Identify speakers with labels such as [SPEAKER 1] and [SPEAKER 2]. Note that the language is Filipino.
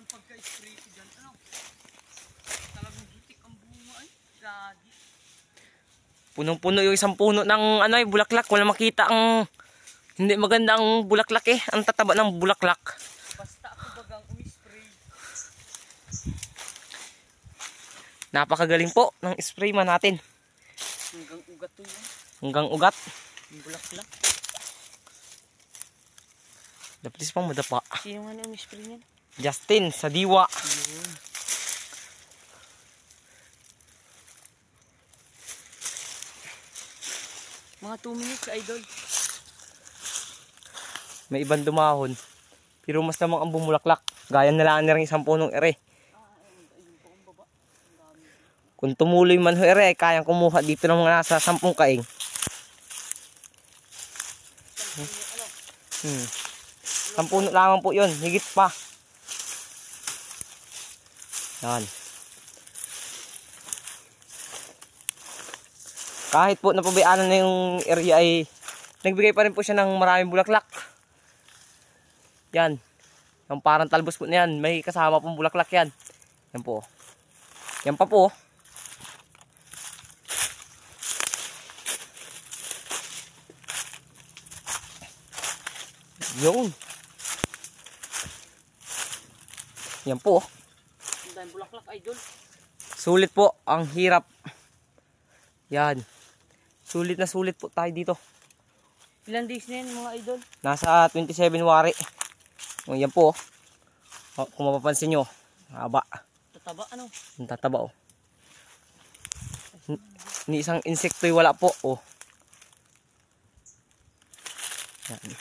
[SPEAKER 1] pagka-spray ko dyan, ano? Talagang butik ang bunga ay. Gagi.
[SPEAKER 2] Punong-puno yung isang puno ng ano ay bulaklak. Wala makita ang hindi maganda ang bulaklak eh. Ang tataba ng bulaklak.
[SPEAKER 1] Basta ako bagang umispray.
[SPEAKER 2] Napakagaling po ng spray man natin.
[SPEAKER 1] Hanggang ugat to yun.
[SPEAKER 2] Hanggang ugat.
[SPEAKER 1] Yung bulaklak.
[SPEAKER 2] Dapat pang madapa.
[SPEAKER 1] Sino nga na umispray niyan?
[SPEAKER 2] Justin sa Diwa.
[SPEAKER 1] Yun. Mga 2 minutes, idol.
[SPEAKER 2] May ibang dumahon. Pero mas lamang ang bumulaklak. Gaya na lang na rin isang punong ere. Kung tumuloy man ho ere, ay kayang kumuha dito ng mga nasa 10 kaing. Hmm. 10 puno lamang po yun. Higit pa. Yan. Kahit po napabayaan na yung area ay nagbigay pa rin po siya ng maraming bulaklak. Yan. Yung parang talbos po na yan. May kasama pong bulaklak yan. Yan po. Yan pa po. Yun. Yan po.
[SPEAKER 1] Ang daming bulaklak, idol.
[SPEAKER 2] Sulit po. Ang hirap. Yan. Sulit na sulit po tayo dito.
[SPEAKER 1] Ilang days na yan, mga idol?
[SPEAKER 2] Nasa 27 Wari. O, yan po. O, kung mapapansin nyo. Haba.
[SPEAKER 1] Tataba, ano?
[SPEAKER 2] Ang tataba o. Ni isang insekto'y wala po. O. Yan.